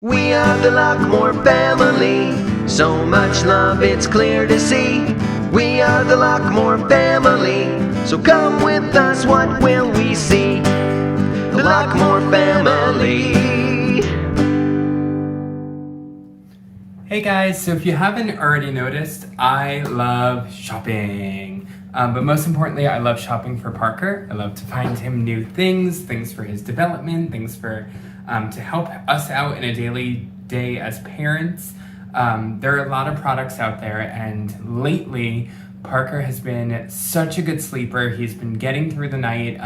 We are the Lockmore family, so much love it's clear to see. We are the Lockmore family, so come with us, what will we see? The Lockmore family. Hey guys, so if you haven't already noticed, I love shopping. But most importantly, I love shopping for Parker. I love to find him new things for his development, things for to help us out in a daily day as parents. There are a lot of products out there, and lately, Parker has been such a good sleeper. He's been getting through the night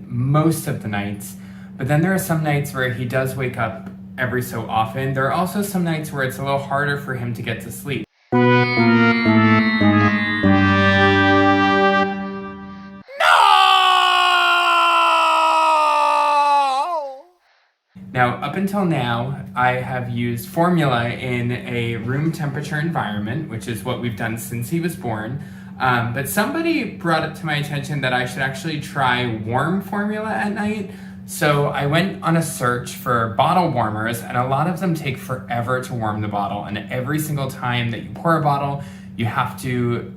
most of the nights, but then there are some nights where he does wake up every so often. There are also some nights where it's a little harder for him to get to sleep. Now, up until now, I have used formula in a room temperature environment, which is what we've done since he was born. But somebody brought it to my attention that I should actually try warm formula at night. So I went on a search for bottle warmers, and a lot of them take forever to warm the bottle. And every single time that you pour a bottle, you have to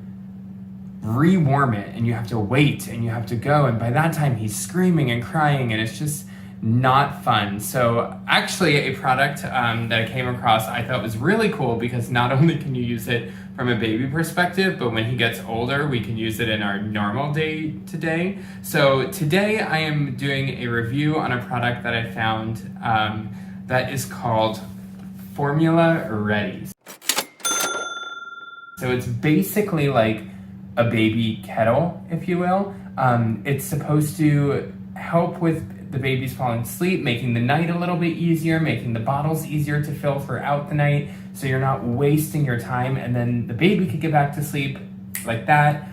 rewarm it, and you have to wait, and you have to go. And by that time, he's screaming and crying, and it's just not fun. So actually a product that I came across I thought was really cool, because not only can you use it from a baby perspective, but when he gets older, we can use it in our normal day-to-day. So today I am doing a review on a product that I found that is called Formula Ready. So it's basically like a baby kettle, if you will. It's supposed to help with the baby's falling asleep, making the night a little bit easier, making the bottles easier to fill throughout the night, so you're not wasting your time, and then the baby could get back to sleep like that,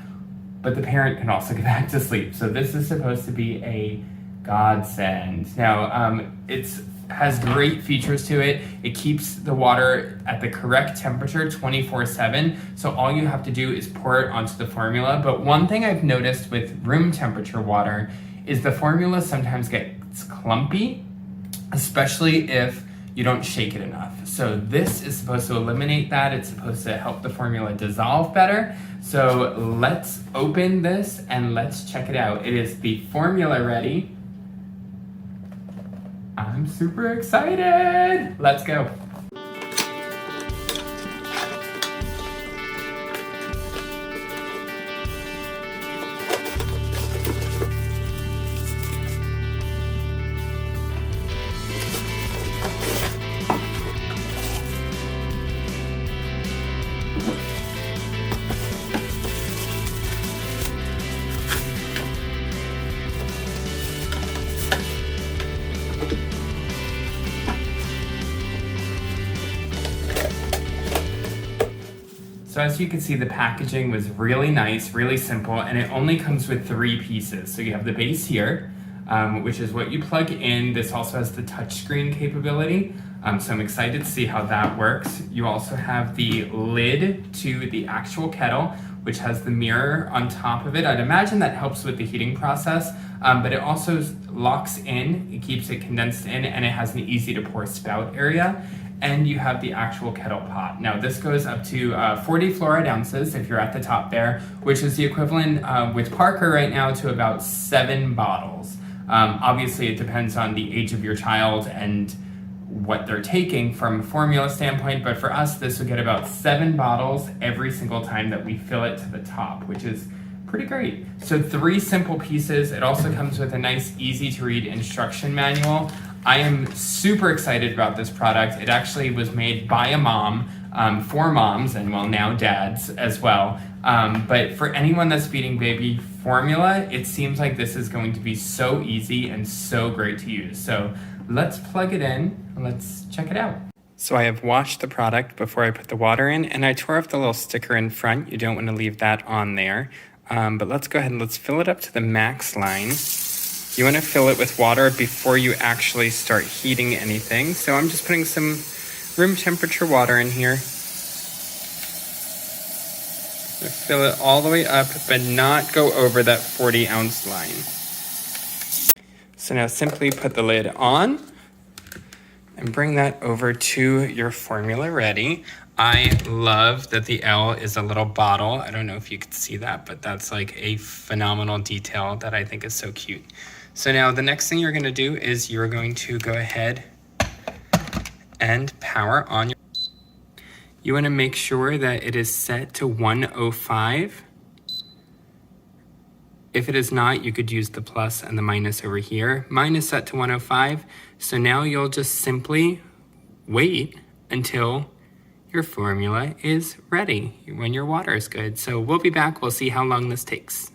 but the parent can also get back to sleep. So this is supposed to be a godsend. Now, it has great features to it. It keeps the water at the correct temperature 24/7, so all you have to do is pour it onto the formula. But one thing I've noticed with room temperature water is the formula sometimes gets clumpy, especially if you don't shake it enough. So this is supposed to eliminate that. It's supposed to help the formula dissolve better. So let's open this and let's check it out. It is the Formula Ready. I'm super excited. Let's go. So as you can see, the packaging was really nice, really simple, and it only comes with 3 pieces. So you have the base here, which is what you plug in. This also has the touchscreen capability, so I'm excited to see how that works. You also have the lid to the actual kettle, which has the mirror on top of it. I'd imagine that helps with the heating process, but it also locks in, it keeps it condensed in, and it has an easy to pour spout area. And you have the actual kettle pot. Now this goes up to 40 fluoride ounces if you're at the top there, which is the equivalent with Parker right now to about 7 bottles. Obviously it depends on the age of your child and what they're taking from a formula standpoint, but for us this would get about 7 bottles every single time that we fill it to the top, which is pretty great. So 3 simple pieces. It also comes with a nice easy to read instruction manual. I am super excited about this product. It actually was made by a mom, for moms, and well, now dads as well. But for anyone that's feeding baby formula, it seems like this is going to be so easy and so great to use. So let's plug it in and let's check it out. So I have washed the product before I put the water in, and I tore off the little sticker in front. You don't want to leave that on there. But let's go ahead and let's fill it up to the max line. You want to fill it with water before you actually start heating anything. So I'm just putting some room temperature water in here. Fill it all the way up, but not go over that 40-ounce line. So now simply put the lid on, And bring that over to your formula ready. I love that the L is a little bottle. I don't know if you can see that, but that's like a phenomenal detail that I think is so cute. So now the next thing you're gonna do is you're going to go ahead and power on your. You wanna make sure that it is set to 105. If it is not, you could use the plus and the minus over here. Mine is set to 105, so now you'll just simply wait until your formula is ready, when your water is good. So we'll be back, we'll see how long this takes.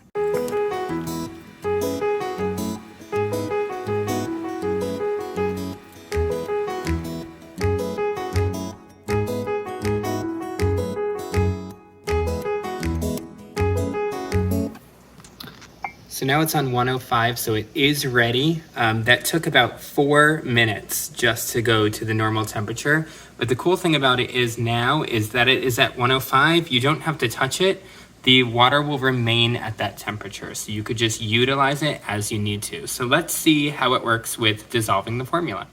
So now it's on 105, so it is ready. That took about 4 minutes just to go to the normal temperature. But the cool thing about it is now is that it is at 105. You don't have to touch it. The water will remain at that temperature. So you could just utilize it as you need to. So let's see how it works with dissolving the formula.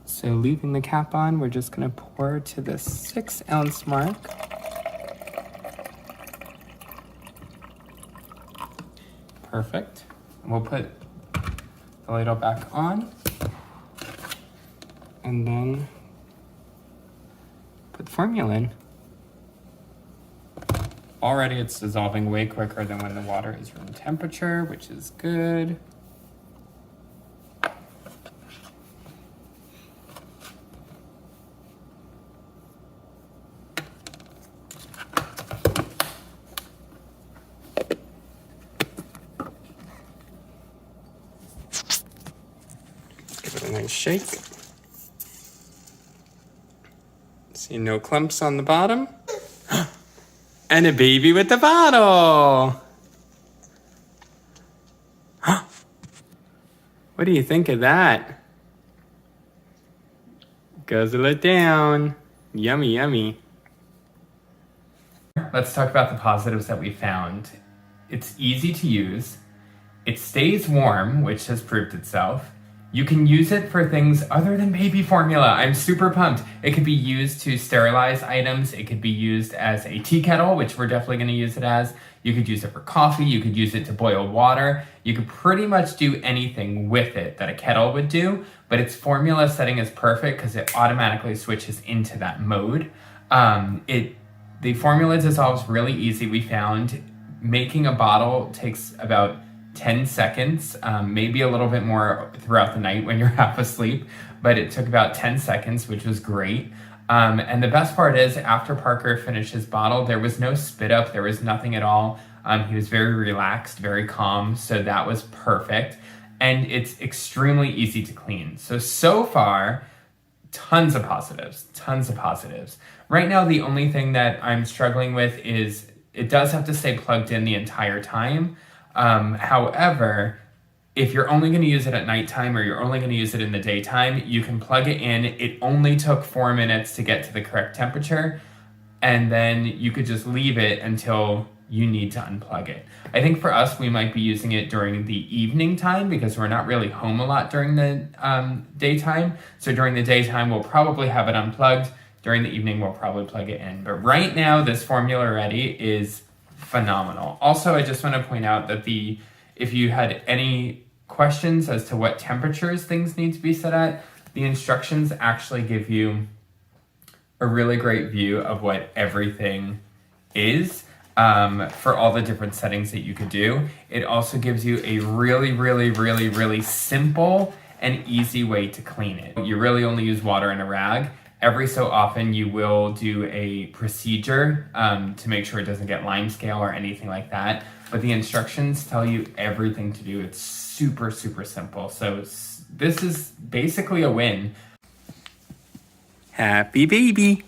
So leaving the cap on, we're just gonna pour to the 6-ounce mark. Perfect. We'll put the ladle back on and then put the formula in. Already it's dissolving way quicker than when the water is room temperature, which is good. Give it a nice shake. See no clumps on the bottom. And a baby with the bottle. What do you think of that? Guzzle it down. Yummy, yummy. Let's talk about the positives that we found. It's easy to use. It stays warm, which has proved itself. You can use it for things other than baby formula. I'm super pumped. It could be used to sterilize items. It could be used as a tea kettle, which we're definitely gonna use it as. You could use it for coffee. You could use it to boil water. You could pretty much do anything with it that a kettle would do, but its formula setting is perfect because it automatically switches into that mode. The formula dissolves really easy. We found making a bottle takes about 10 seconds, maybe a little bit more throughout the night when you're half asleep, but it took about 10 seconds, which was great. And the best part is after Parker finished his bottle, there was no spit up, there was nothing at all. He was very relaxed, very calm, so that was perfect. And it's extremely easy to clean. So far, tons of positives. Right now, the only thing that I'm struggling with is it does have to stay plugged in the entire time. However, if you're only going to use it at nighttime or you're only going to use it in the daytime, you can plug it in. It only took 4 minutes to get to the correct temperature, and then you could just leave it until you need to unplug it. I think for us, we might be using it during the evening time because we're not really home a lot during the daytime. So during the daytime, we'll probably have it unplugged. During the evening, we'll probably plug it in. But right now, this Formula Ready is phenomenal. Also, I just want to point out that if you had any questions as to what temperatures things need to be set at, the instructions actually give you a really great view of what everything is for all the different settings that you could do. It also gives you a really simple and easy way to clean it. You really only use water and a rag. Every so often you will do a procedure to make sure it doesn't get lime scale or anything like that. But the instructions tell you everything to do. It's super simple. So this is basically a win. Happy baby.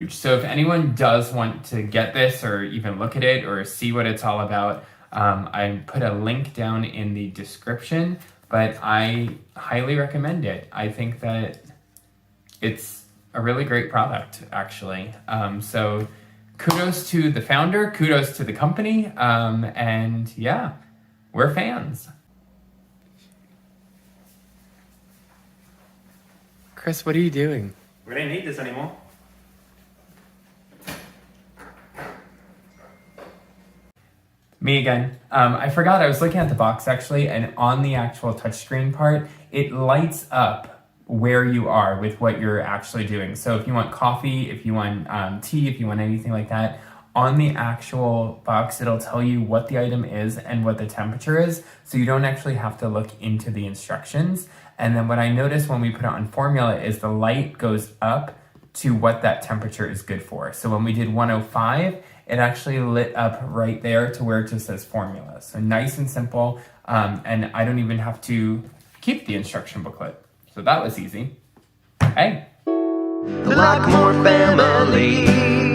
So if anyone does want to get this or even look at it or see what it's all about, I put a link down in the description, but I highly recommend it. I think that it's a really great product, actually. So kudos to the founder, kudos to the company, and yeah, we're fans. Chris, what are you doing? We don't need this anymore. Me again. I forgot, I was looking at the box actually, and on the actual touchscreen part, it lights up where you are with what you're actually doing. So if you want coffee, if you want tea, if you want anything like that, on the actual box, it'll tell you what the item is and what the temperature is, so you don't actually have to look into the instructions. And then what I noticed when we put it on formula is the light goes up to what that temperature is good for. So when we did 105, it actually lit up right there to where it just says formula. So nice and simple, and I don't even have to keep the instruction booklet. So that was easy. Hey. The Lockmore family.